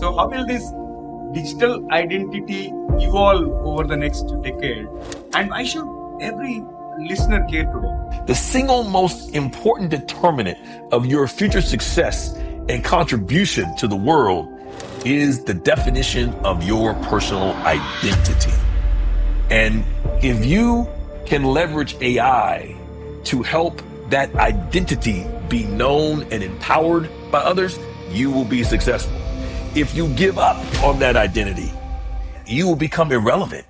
So how will this digital identity evolve over the next decade? And why should every listener care today? The single most important determinant of your future success and contribution to the world is the definition of your personal identity. And if you can leverage AI to help that identity be known and empowered by others, you will be successful. If you give up on that identity, you will become irrelevant.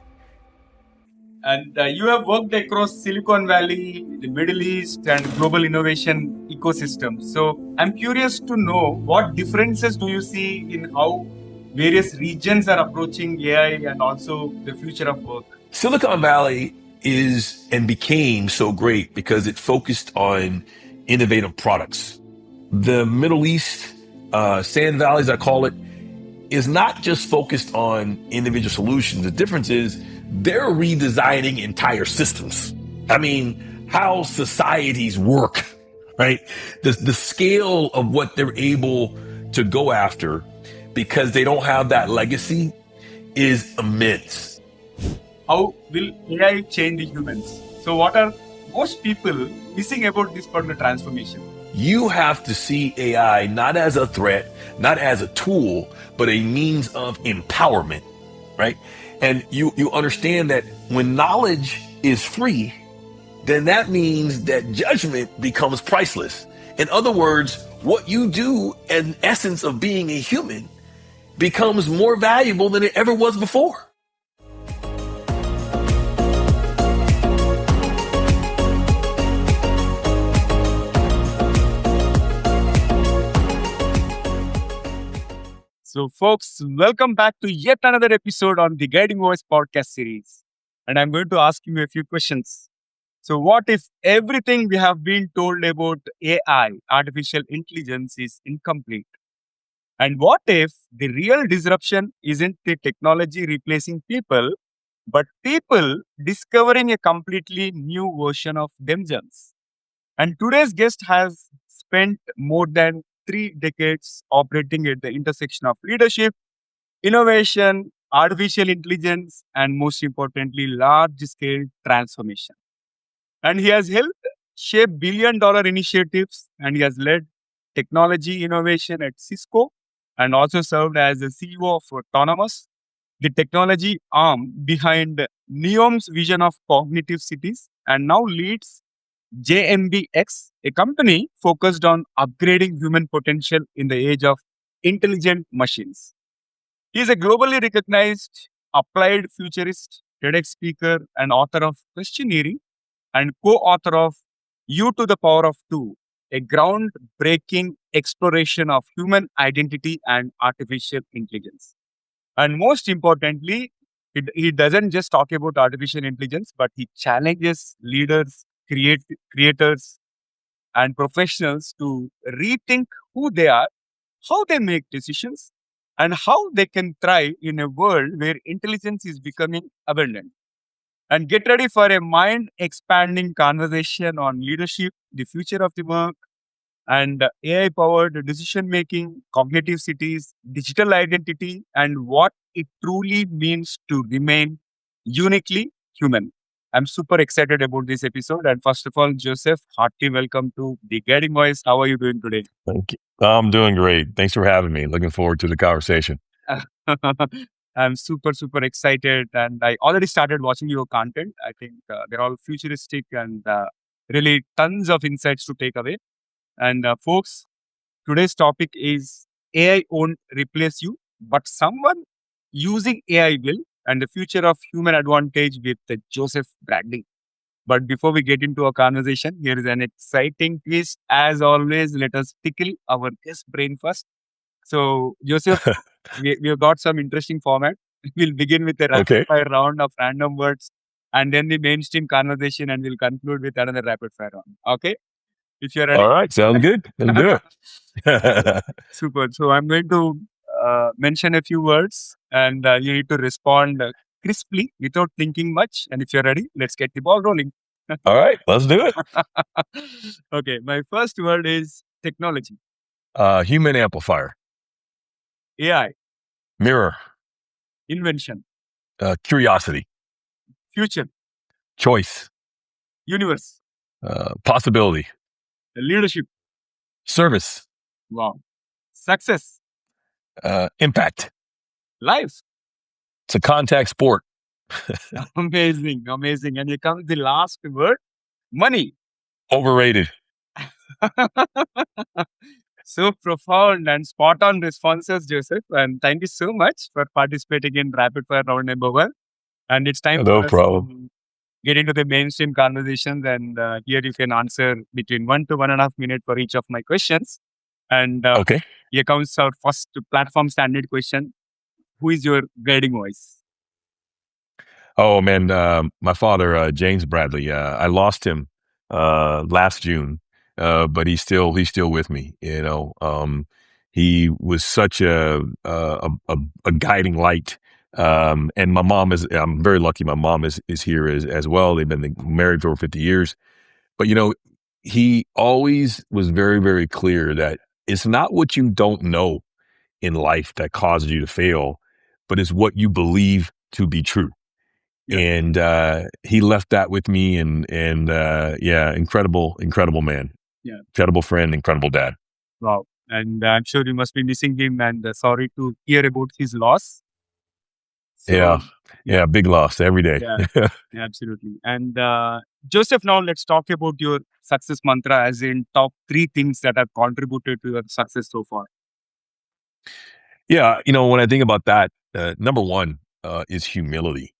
And you have worked across Silicon Valley, the Middle East, and global innovation ecosystems. So I'm curious to know, what differences do you see in how various regions are approaching AI and also the future of work? Silicon Valley is and became so great because it focused on innovative products. The Middle East, Sand Valley, as I call it, is not just focused on individual solutions. The difference is they're redesigning entire systems. I mean, how societies work, right? The scale of what they're able to go after because they don't have that legacy is immense. How will AI change the humans? So what are most people missing about this particular transformation? You have to see AI not as a threat, not as a tool, but a means of empowerment, right? And you understand that when knowledge is free, then that means that judgment becomes priceless. In other words, what you do in essence of being a human becomes more valuable than it ever was before. So, folks, welcome back to yet another episode on the Guiding Voice podcast series. And I'm going to ask you a few questions. So, what if everything we have been told about AI, artificial intelligence, is incomplete? And what if the real disruption isn't the technology replacing people, but people discovering a completely new version of themselves? And today's guest has spent more than 3 decades operating at the intersection of leadership, innovation, artificial intelligence, and most importantly, large scale transformation. And he has helped shape billion-dollar initiatives, and he has led technology innovation at Cisco and also served as the CEO of Autonomous, the technology arm behind Neom's vision of cognitive cities, and now leads JMBX, a company focused on upgrading human potential in the age of intelligent machines. He is a globally recognized applied futurist, TEDx speaker, and author of Questioneering and co-author of U to the Power of Two, a groundbreaking exploration of human identity and artificial intelligence. And most importantly, he doesn't just talk about artificial intelligence, but he challenges leaders, creators, and professionals to rethink who they are, how they make decisions, and how they can thrive in a world where intelligence is becoming abundant. And get ready for a mind expanding conversation on leadership, the future of the work, and AI powered decision making, cognitive cities, digital identity, and what it truly means to remain uniquely human. I'm super excited about this episode. And first of all, Joseph, hearty welcome to the Guiding Voice. How are you doing today? Thank you. I'm doing great. Thanks for having me. Looking forward to the conversation. I'm super excited. And I already started watching your content. I think they're all futuristic and really tons of insights to take away. And folks, today's topic is AI won't replace you, but someone using AI will, and the future of human advantage with Joseph Bradley. But before we get into our conversation, here is an exciting twist. As always, let us tickle our guest brain first. So, Joseph, we have got some interesting format. We'll begin with a rapid fire round of random words and then the mainstream conversation, and we'll conclude with another rapid fire round. Okay? If you're ready. All right, sounds good. Let's do it. Super. So I'm going to mention a few words, and you need to respond crisply without thinking much. And if you're ready, let's get the ball rolling. All right, let's do it. Okay, my first word is technology. Human amplifier. AI. Mirror. Invention. Curiosity. Future. Choice. Universe. Possibility. Leadership. Service. Wow. Success. Impact. Life. It's a contact sport. Amazing. Amazing. And here comes the last word, money. Overrated. So profound and spot on responses, Joseph. And thank you so much for participating in Rapid Fire Round Number One. And it's time No for us problem. to get into the mainstream conversations. And here you can answer between 1 to 1.5 minutes for each of my questions. And Okay. here comes our first platform standard question. Who is your guiding voice? Oh man, my father, James Bradley. I lost him last June, but he's still with me. He was such a guiding light. And my mom is. I'm very lucky. My mom is here as well. They've been married for over 50 years. But he always was very, very clear that it's not what you don't know in life that causes you to fail, but it's what you believe to be true. Yeah. And he left that with me, and yeah, incredible man. Yeah. Incredible friend, incredible dad. Wow. And I'm sure you must be missing him and sorry to hear about his loss. So, Yeah, big loss every day. yeah, absolutely. And Joseph, now let's talk about your success mantra, as in top 3 things that have contributed to your success so far. Yeah, when I think about that, number one is humility.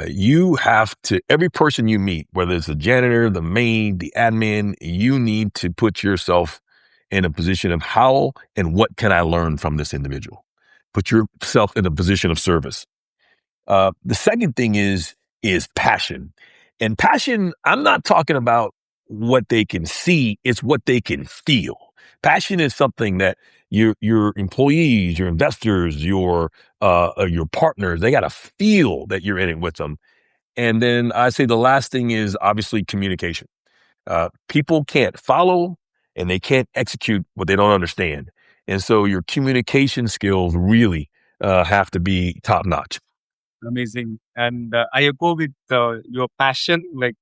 You have to, every person you meet, whether it's the janitor, the maid, the admin, you need to put yourself in a position of how and what can I learn from this individual? Put yourself in a position of service. The second thing is passion. And passion, I'm not talking about what they can see, it's what they can feel. Passion is something that your employees, your investors, your partners, they got to feel that you're in it with them. And then I say the last thing is obviously communication. People can't follow and they can't execute what they don't understand. And so your communication skills really have to be top notch. Amazing. And I echo with your passion. Like,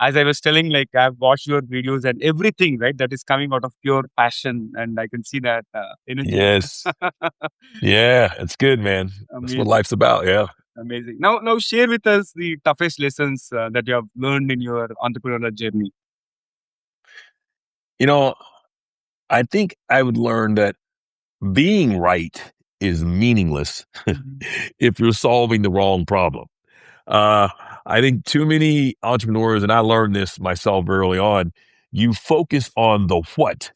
as I was telling, like, I've watched your videos and everything, right? That is coming out of pure passion. And I can see that energy. Yes. Yeah, it's good, man. That's what Amazing. life's about. Yeah. Amazing. Now share with us the toughest lessons that you have learned in your entrepreneurial journey. You know, I think I would learn that being right is meaningless if you're solving the wrong problem. Uh, I think too many entrepreneurs, and I learned this myself early on, you focus on the what,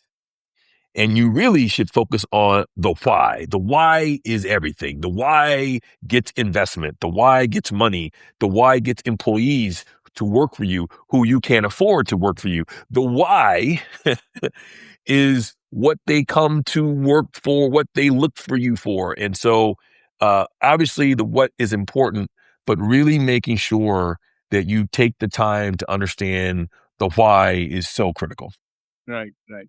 and you really should focus on the why. The why is everything. The why gets investment. The why gets money. The why gets employees to work for you who you can't afford to work for you. The why is what they come to work for, what they look for you for. And so, obviously, the what is important, but really making sure that you take the time to understand the why is so critical. Right, right.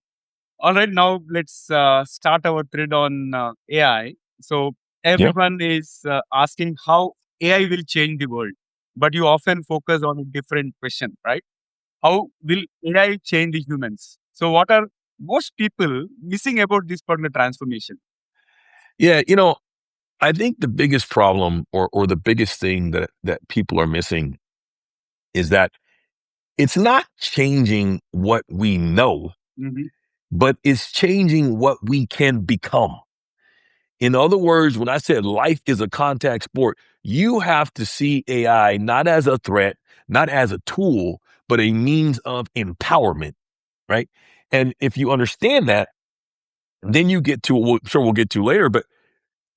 All right, now let's start our thread on AI. So Yeah. everyone is asking how AI will change the world, but you often focus on a different question, right? How will AI change the humans? So what are most people missing about this particular transformation? Yeah. I think the biggest problem or the biggest thing that people are missing is that it's not changing what we know, Mhm. but it's changing what we can become. In other words, when I said life is a contact sport, you have to see AI not as a threat, not as a tool, but a means of empowerment, right? And if you understand that, then you get to what I'm sure we'll get to later, but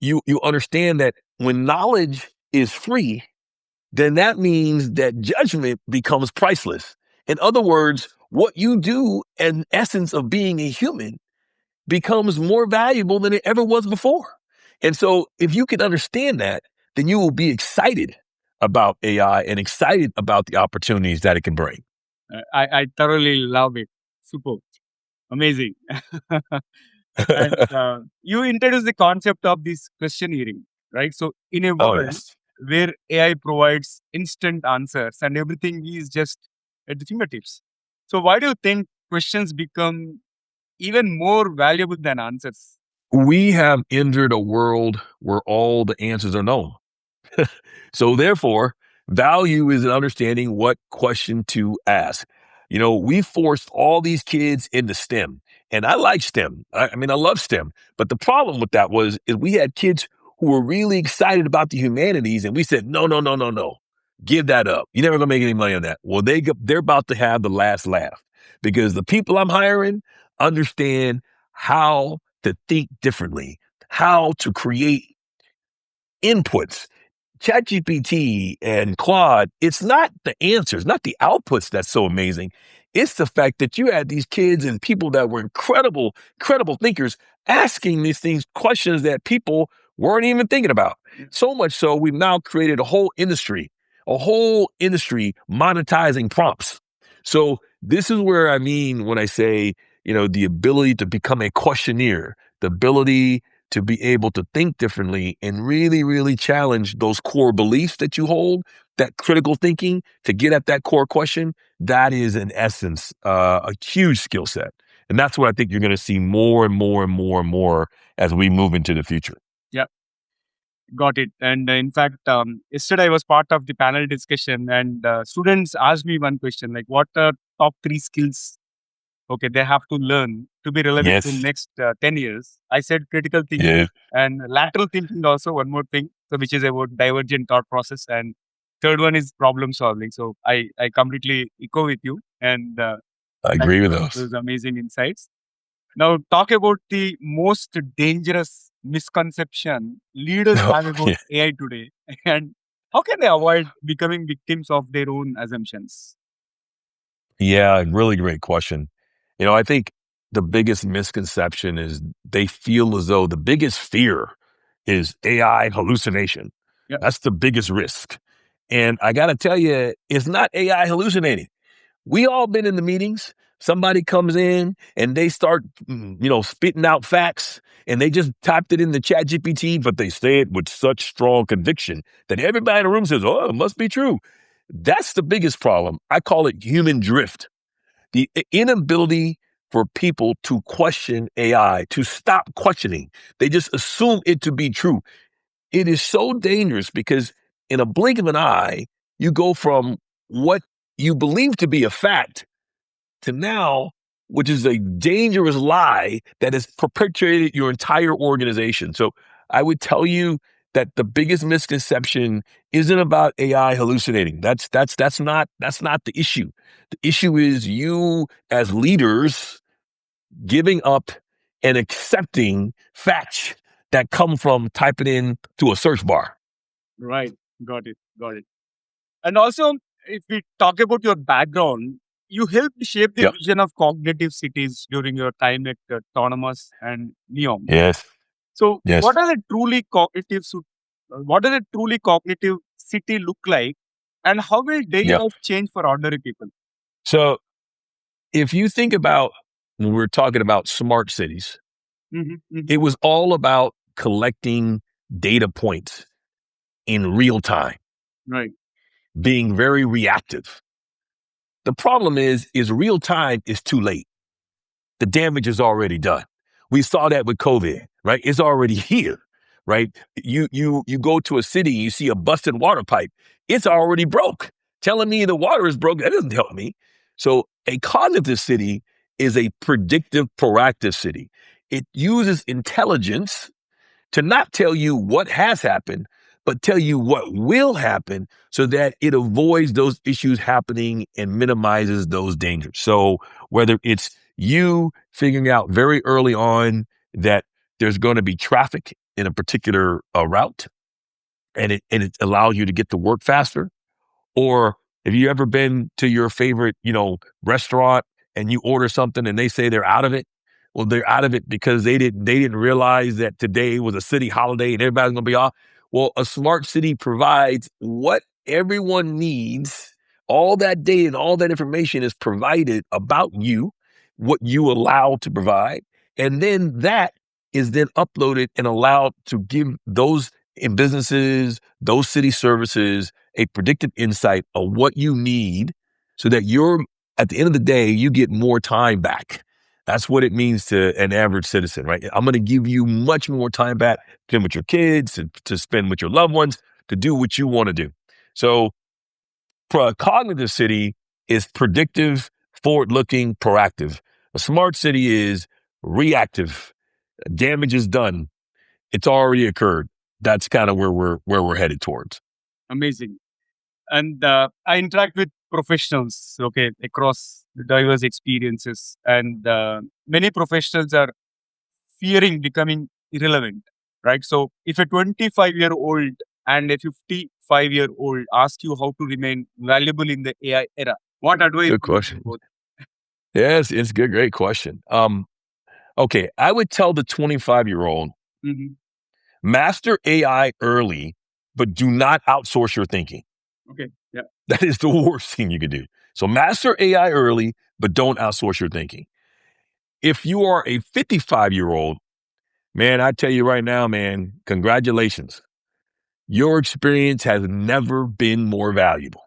you understand that when knowledge is free, then that means that judgment becomes priceless. In other words, what you do in essence of being a human becomes more valuable than it ever was before. And so if you can understand that, then you will be excited about AI and excited about the opportunities that it can bring. I thoroughly love it. Super. Amazing. And you introduce the concept of this questioneering, right? So in a Oh, world yes. where AI provides instant answers and everything is just at the fingertips, so why do you think questions become even more valuable than answers? We have entered a world where all the answers are known. So therefore, value is in understanding what question to ask. We forced all these kids into STEM, and I like STEM. I mean, I love STEM. But the problem with that is we had kids who were really excited about the humanities, and we said, no, no, no, no, no, give that up. You're never gonna make any money on that. Well, they're about to have the last laugh because the people I'm hiring understand how to think differently, how to create inputs. ChatGPT and Claude, it's not the answers, not the outputs that's so amazing. It's the fact that you had these kids and people that were incredible thinkers asking these things, questions that people weren't even thinking about. Yeah. So much so, we've now created a whole industry monetizing prompts. So this is where I mean when I say, the ability to become a questionnaire, the ability to be able to think differently and really, really challenge those core beliefs that you hold, that critical thinking to get at that core question, that is in essence a huge skill set. And that's what I think you're going to see more and more and more and more as we move into the future. Yeah, got it. And in fact, yesterday I was part of the panel discussion, and students asked me one question like, what are top three skills, okay, they have to learn to be relevant in Yes. next 10 years? I said critical thinking Yeah, and lateral thinking also, one more thing, so which is about divergent thought process. And third one is problem solving. So I completely echo with you. And I thanks agree with for those. those amazing insights. Now, talk about the most dangerous misconception leaders have about Yeah. AI today, and how can they avoid becoming victims of their own assumptions? Yeah, really great question. I think the biggest misconception is they feel as though the biggest fear is AI hallucination. Yeah, That's the biggest risk. And I got to tell you, it's not AI hallucinating. We all been in the meetings. Somebody comes in and they start, spitting out facts and they just typed it in the chat GPT, but they say it with such strong conviction that everybody in the room says, oh, it must be true. That's the biggest problem. I call it human drift. The inability for people to question AI, to stop questioning. They just assume it to be true. It is so dangerous because in a blink of an eye, you go from what you believe to be a fact to now, which is a dangerous lie that has perpetuated your entire organization. So I would tell you that the biggest misconception isn't about AI hallucinating. That's not the issue. The issue is you as leaders giving up and accepting facts that come from typing in to a search bar. right. Got it. Got it. And also, if we talk about your background, you helped shape the Yep. vision of cognitive cities during your time at Autonomous and Neom. Yes. So, Yes. what does a truly cognitive city look like, and how will daily Yeah. life change for ordinary people? So if you think about when we're talking about smart cities, Hmm. Hmm. it was all about collecting data points in real time, Right. being very reactive. The problem is real time is too late. The damage is already done. We saw that with COVID, right? It's already here, right? You go to a city, you see a busted water pipe. It's already broke. Telling me the water is broke, that doesn't help me. So a cognitive city is a predictive, proactive city. It uses intelligence to not tell you what has happened, but tell you what will happen so that it avoids those issues happening and minimizes those dangers. So whether it's you figuring out very early on that there's going to be traffic in a particular route and it allows you to get to work faster, or have you ever been to your favorite, restaurant and you order something and they say they're out of it? Well, they're out of it because they didn't realize that today was a city holiday and everybody's gonna be off. Well, a smart city provides what everyone needs. All that data and all that information is provided about you, what you allow to provide. And then that is then uploaded and allowed to give those in businesses, those city services, a predictive insight of what you need so that you're, at the end of the day, you get more time back. That's what it means to an average citizen, right? I'm going to give you much more time back to spend with your kids, to spend with your loved ones, to do what you want to do. So a cognitive city is predictive, forward-looking, proactive. A smart city is reactive. Damage is done. It's already occurred. That's kind of where we're headed towards. Amazing. And I interact with professionals, okay, across the diverse experiences, and many professionals are fearing becoming irrelevant, right? So if a 25-year-old and a 55-year-old ask you how to remain valuable in the AI era, what advice Good would you give question. both? Yes, it's good. Great question. Okay, I would tell the 25-year-old, Mhm. master AI early, but do not outsource your thinking. Okay. Yeah. That is the worst thing you can do. So master AI early, but don't outsource your thinking. If you are a 55-year-old, man, I tell you right now, man, congratulations. Your experience has never been more valuable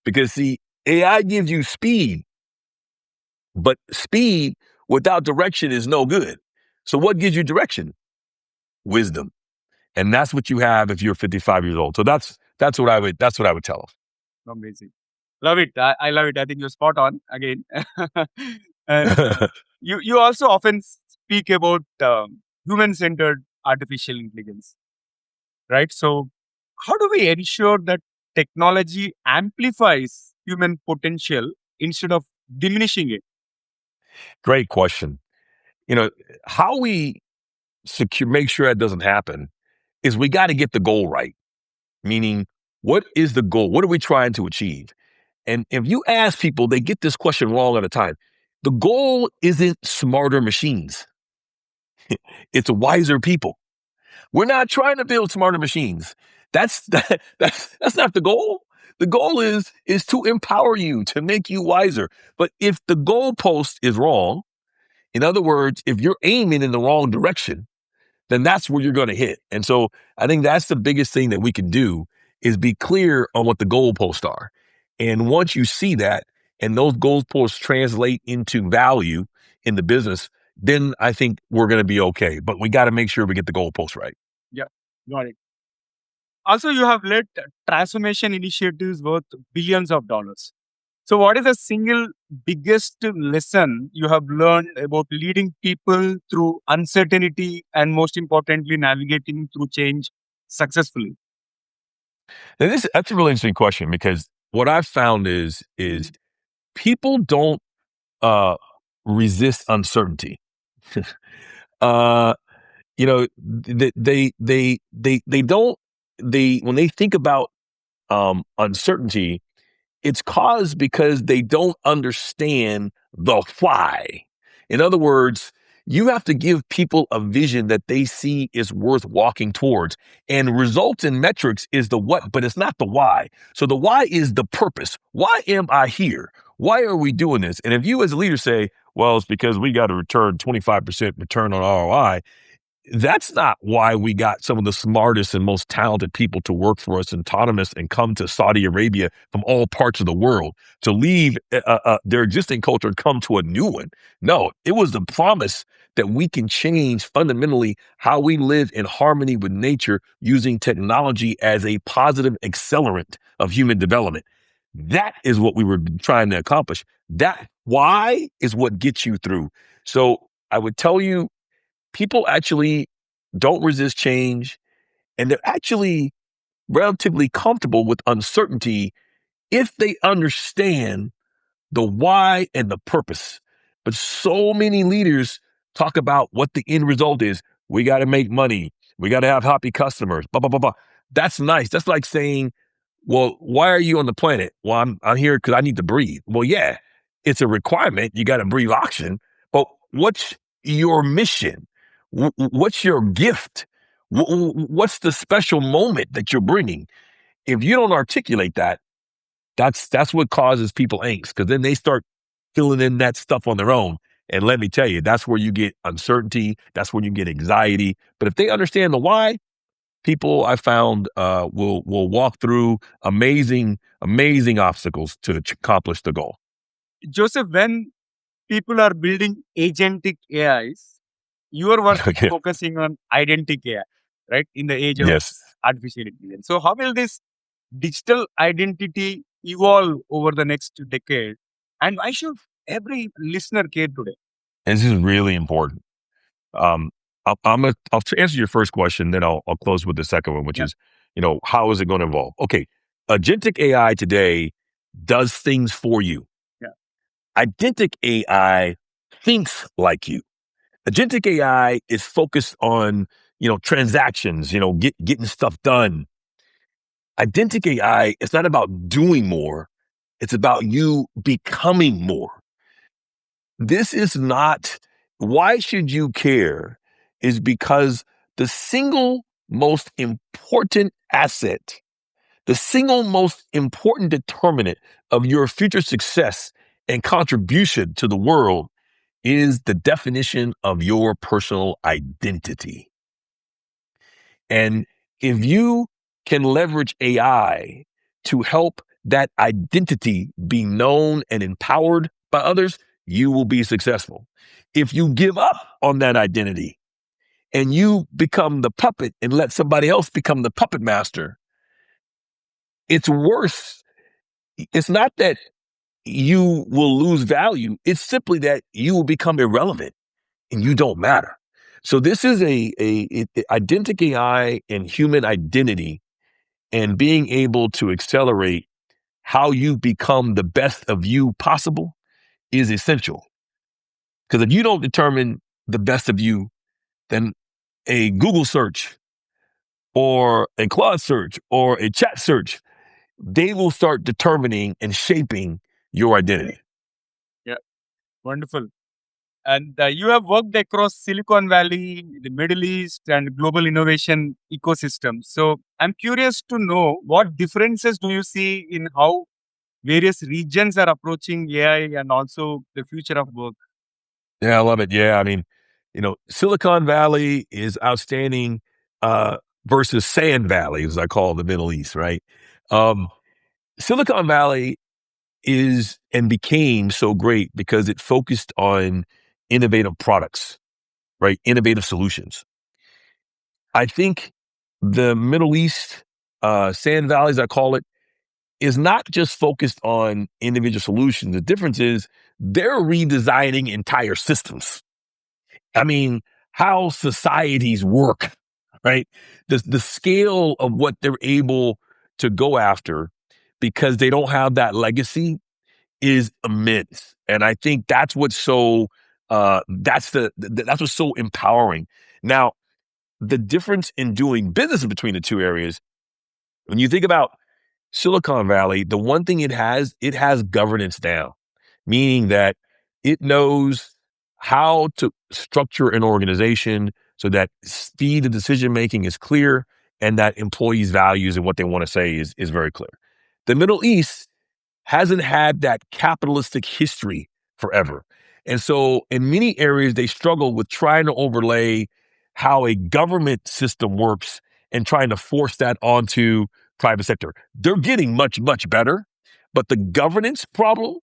because see, AI gives you speed, but speed without direction is no good. So what gives you direction? Wisdom. And that's what you have if you're 55 years old. So that's what I would tell Amazing. Love it. I love it. I think you're spot on again. And them. you also often speak about human-centered artificial intelligence, right? So how do we ensure that technology amplifies human potential instead of diminishing it? Great question. You know, how we make sure that doesn't happen is we got to get the goal right. Meaning, what is the goal? What are we trying to achieve? And if you ask people, they get this question wrong at a time. The goal isn't smarter machines. It's wiser people. We're not trying to build smarter machines. That's not the goal. The goal is to empower you, to make you wiser. But if the goalpost is wrong, in other words, if you're aiming in the wrong direction, then that's where you're going to hit. And so I think that's the biggest thing that we can do is be clear on what the goalposts are. And once you see that and those goalposts translate into value in the business, then I think we're going to be okay. But we got to make sure we get the goalposts right. Yeah, got it. Also, you have led transformation initiatives worth billions of dollars. So, what is the single biggest lesson you have learned about leading people through uncertainty and, most importantly, navigating through change successfully? And that's a really interesting question because what I've found is Mhm. people don't uh, resist uncertainty. uh, they don't they when they think about uncertainty, it's caused because they don't understand the why. In other words, you have to give people a vision that they see is worth walking towards. And results and metrics is the what, but it's not the why. So the why is the purpose. Why am I here? Why are we doing this? And if you as a leader say, well, it's because we got to return 25% return on ROI, that's not why we got some of the smartest and most talented people to work for us autonomous and come to Saudi Arabia from all parts of the world to leave their existing culture and come to a new one. No, it was the promise that we can change fundamentally how we live in harmony with nature using technology as a positive accelerant of human development. That is what we were trying to accomplish. That why is what gets you through. So I would tell you, people actually don't resist change and they're actually relatively comfortable with uncertainty if they understand the why and the purpose. But so many leaders talk about what the end result is. We got to make money. We got to have happy customers. Blah, blah, blah, blah. That's nice. That's like saying, well, why are you on the planet? Well, I'm here because I need to breathe. Well, yeah, it's a requirement. You got to breathe oxygen. But what's your mission? What's your gift? What's the special moment that you're bringing? If you don't articulate that, that's what causes people angst because then they start filling in that stuff on their own. And let me tell you, that's where you get uncertainty. That's when you get anxiety. But if they understand the why, people I found will walk through amazing obstacles to accomplish the goal. Joseph, when people are building agentic AIs, your work is Okay. focusing on identic AI, right? In the age of Yes. artificial intelligence. So, how will this digital identity evolve over the next decade? And why should every listener care today? And this is really important. Um, I'll answer your first question, then I'll close with the second one, which Yeah, is, how is it going to evolve? Okay, agentic AI today does things for you. yeah, Identic AI thinks like you. Agentic AI is focused on transactions, getting stuff done. Identic AI is not about doing more; it's about you becoming more. This is not, why should you care? Is because the single most important asset, the single most important determinant of your future success and contribution to the world is the definition of your personal identity. And if you can leverage AI to help that identity be known and empowered by others, you will be successful. If you give up on that identity and you become the puppet and let somebody else become the puppet master, it's worse. It's not that you will lose value, it's simply that you will become irrelevant and you don't matter. So this is identity AI and human identity, and being able to accelerate how you become the best of you possible is essential. Because if you don't determine the best of you, then a Google search or a Claude search or a chat search, they will start determining and shaping your identity. yeah, wonderful. And you have worked across Silicon Valley, the Middle East, and global innovation ecosystems. So, I'm curious to know what differences do you see in how various regions are approaching AI and also the future of work? Yeah, I love it. Yeah, I mean, Silicon Valley is outstanding uh, versus Sand Valley, as I call the Middle East, right? Um, Silicon Valley is and became so great because it focused on innovative products, right? Innovative solutions. I think the Middle East, Sand Valley, as I call it, is not just focused on individual solutions. The difference is they're redesigning entire systems. I mean, how societies work, right? The scale of what they're able to go after because they don't have that legacy is immense. And I think that's what's so that's what's so empowering. Now, the difference in doing business between the two areas, when you think about Silicon Valley, the one thing it has governance down, meaning that it knows how to structure an organization so that speed of decision making is clear and that employees' values and what they want to say is very clear. The Middle East hasn't had that capitalistic history forever. And so in many areas, they struggle with trying to overlay how a government system works and trying to force that onto private sector. They're getting much better, but the governance problem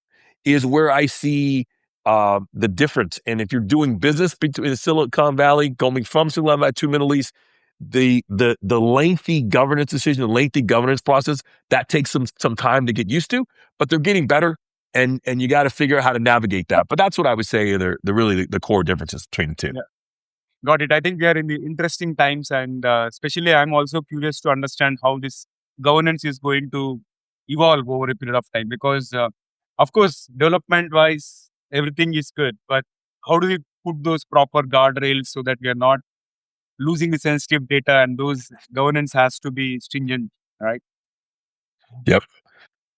is where I see the difference. And if you're doing business between Silicon Valley, going from Silicon Valley to Middle East, the lengthy governance decision, the lengthy governance process, that takes some time to get used to, but they're getting better, and you got to figure out how to navigate that. But that's what I would say are the core differences between the two. Yeah, got it. I think we are in the interesting times, and especially I'm also curious to understand how this governance is going to evolve over a period of time because, of course, development wise, everything is good, but how do we put those proper guardrails so that we are not losing the sensitive data and those governance has to be stringent, right? Yep.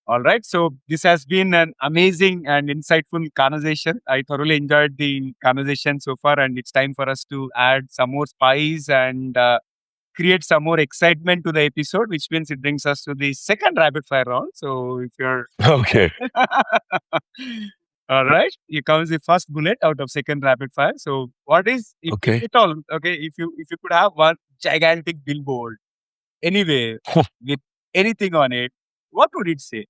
All right. So this has been an amazing and insightful conversation. I thoroughly enjoyed the conversation so far, and it's time for us to add some more spice and create some more excitement to the episode, which means it brings us to the second rapid fire round. So if you're Okay. All right. Here comes the first bullet out of second rapid fire. So, what is if Okay. at all okay? If you could have one gigantic billboard anywhere with anything on it, what would it say?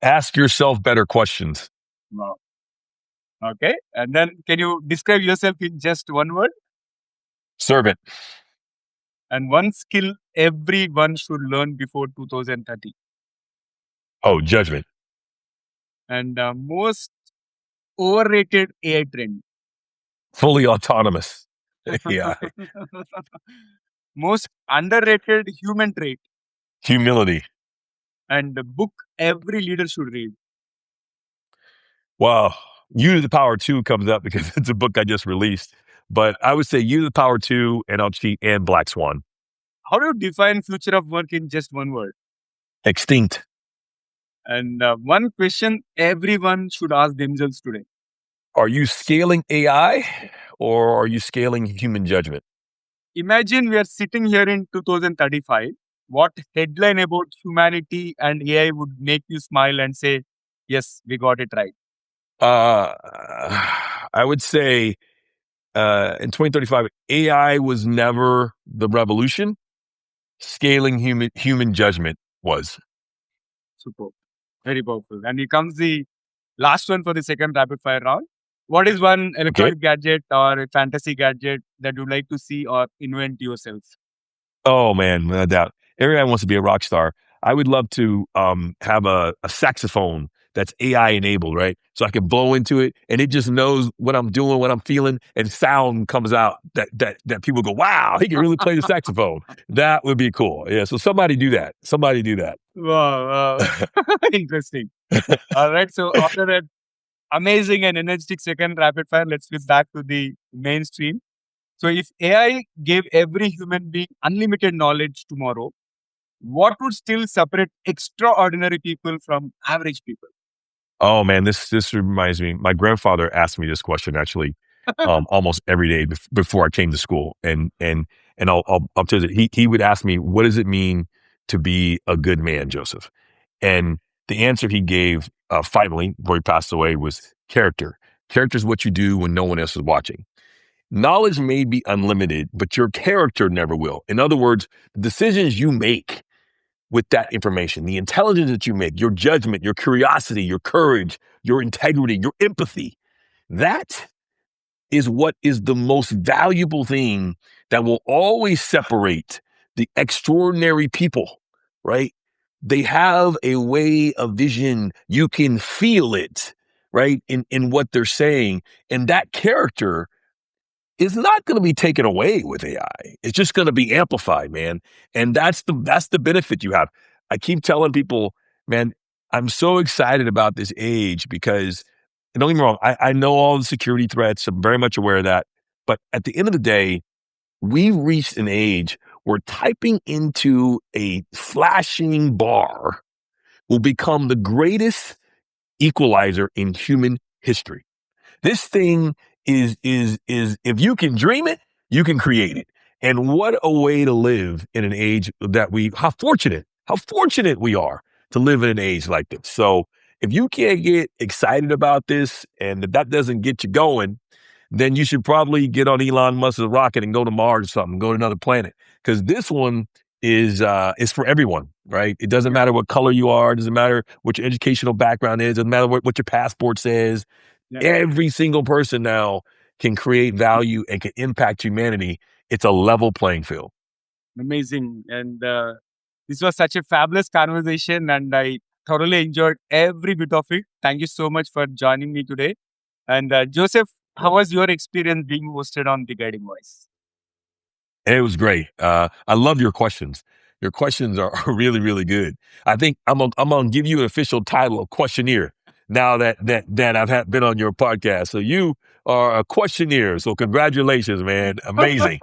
Ask yourself better questions. Wow. Okay. And then, can you describe yourself in just one word? Servant. And one skill everyone should learn before 2030. Oh, judgment. And most overrated AI trend. Fully autonomous. Yeah. Most underrated human trait. Humility. And the book every leader should read. Wow. U to the power two comes up because it's a book I just released. But I would say U to the power two, and I'll cheat, and Black Swan. How do you define future of work in just one word? Extinct. And one question everyone should ask themselves today. Are you scaling AI or are you scaling human judgment? Imagine we are sitting here in 2035. What headline about humanity and AI would make you smile and say, yes, we got it right? Uh, I would say in 2035, AI was never the revolution. Scaling human judgment was. Superb. Very powerful. And here comes the last one for the second rapid fire round. What is one Okay. electronic gadget or a fantasy gadget that you'd like to see or invent yourself? Oh man, no doubt. Everyone wants to be a rock star. I would love to have a saxophone that's AI enabled, right? So I can blow into it and it just knows what I'm doing, what I'm feeling, and sound comes out that people go, wow, he can really play the saxophone. That would be cool. Yeah. So somebody do that. Somebody do that. Wow, wow. Interesting. All right. So after that amazing and energetic second rapid fire, let's flip back to the mainstream. So if AI gave every human being unlimited knowledge tomorrow, what would still separate extraordinary people from average people? Oh man, this reminds me. My grandfather asked me this question actually, almost every day before I came to school, and I'll tell you, he would ask me, "What does it mean to be a good man, Joseph?" And the answer he gave finally, before he passed away, was character. Character is what you do when no one else is watching. Knowledge may be unlimited, but your character never will. In other words, the decisions you make with that information, the intelligence that you make, your judgment, your curiosity, your courage, your integrity, your empathy, that is what is the most valuable thing that will always separate the extraordinary people, right? They have a way of vision. You can feel it, right? In what they're saying. And that character is not going to be taken away with AI. It's just going to be amplified, man. And that's the benefit you have. I keep telling people, man, I'm so excited about this age because don't get me wrong, I know all the security threats. I'm very much aware of that. But at the end of the day, we've reached an age where typing into a flashing bar will become the greatest equalizer in human history. This thing is if you can dream it, you can create it. And what a way to live in an age that how fortunate we are to live in an age like this. So if you can't get excited about this and if that doesn't get you going, then you should probably get on Elon Musk's rocket and go to Mars or something, go to another planet. Because this one is for everyone, right? It doesn't Yeah, matter what color you are, it doesn't matter what your educational background is, it doesn't matter what your passport says. yeah. Every single person now can create value and can impact humanity. It's a level playing field. Amazing. And this was such a fabulous conversation, and I thoroughly enjoyed every bit of it. Thank you so much for joining me today. And Joseph, how was your experience being hosted on The Guiding Voice? It was great. I love your questions. Your questions are really, really good. I think I'm gonna give you an official title of questionnaire now that been on your podcast. So you are a questionnaire. So congratulations, man. Amazing.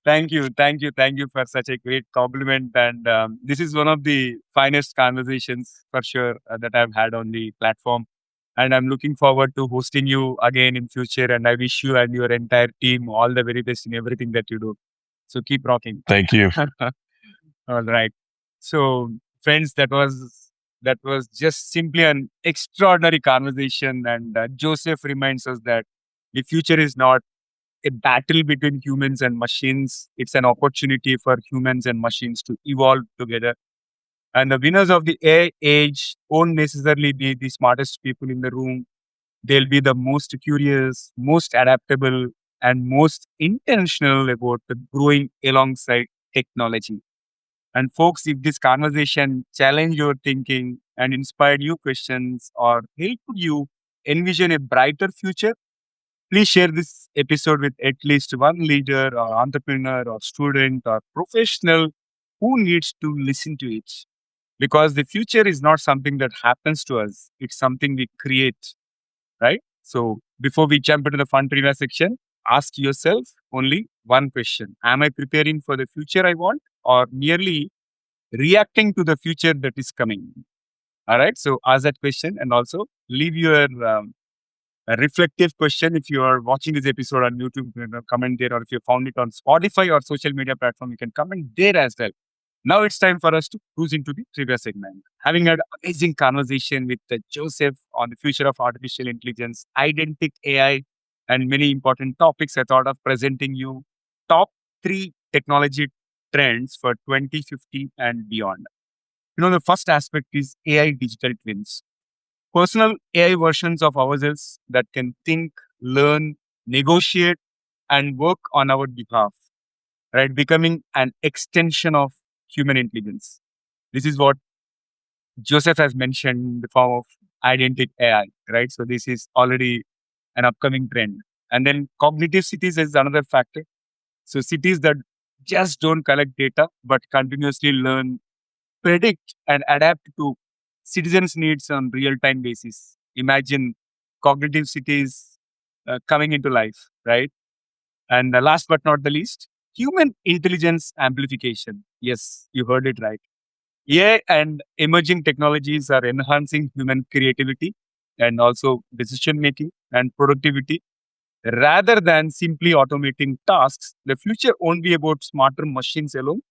Thank you, thank you, thank you for such a great compliment. And this is one of the finest conversations for sure that I've had on the platform. And I'm looking forward to hosting you again in future. And I wish you and your entire team all the very best in everything that you do. So keep rocking. Thank you. All right. So, friends, that was That was just simply an extraordinary conversation. And Joseph reminds us that the future is not a battle between humans and machines. It's an opportunity for humans and machines to evolve together. And the winners of the AI age won't necessarily be the smartest people in the room. They'll be the most curious, most adaptable, and most intentional about the growing alongside technology. And folks, if this conversation challenged your thinking and inspired new questions or helped you envision a brighter future, please share this episode with at least one leader or entrepreneur or student or professional who needs to listen to it. Because the future is not something that happens to us, it's something we create, right? So before we jump into the fun trivia section, ask yourself only one question. Am I preparing for the future I want or merely reacting to the future that is coming? All right. So ask that question and also leave your a reflective question. If you are watching this episode on YouTube, comment there, or if you found it on Spotify or social media platform, you can comment there as well. Now it's time for us to cruise into the trivia segment. Having had amazing conversation with Joseph on the future of artificial intelligence, Identic AI, and many important topics, I thought of presenting you top three technology trends for 2050 and beyond. The first aspect is AI digital twins, personal AI versions of ourselves that can think, learn, negotiate, and work on our behalf, right? Becoming an extension of human intelligence. This is what Joseph has mentioned in the form of Identic AI, right? So this is already an upcoming trend. And then cognitive cities is another factor. So cities that just don't collect data, but continuously learn, predict, and adapt to citizens' needs on real-time basis. Imagine cognitive cities coming into life, right? And last but not the least, human intelligence amplification. Yes, you heard it right. AI and emerging technologies are enhancing human creativity and also decision making and productivity. Rather than simply automating tasks, the future won't be about smarter machines alone.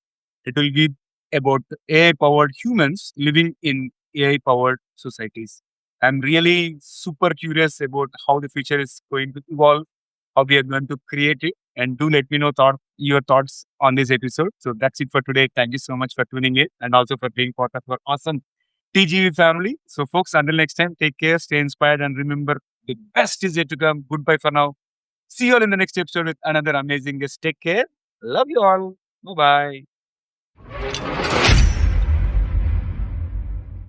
It will be about AI powered humans living in AI powered societies. I'm really super curious about how the future is going to evolve, how we are going to create it. And do let me know your thoughts on this episode. So that's it for today. Thank you so much for tuning in and also for being part of our awesome TGV family. So, folks, until next time, take care, stay inspired, and remember the best is yet to come. Goodbye for now. See you all in the next episode with another amazing guest. Take care. Love you all. Bye bye.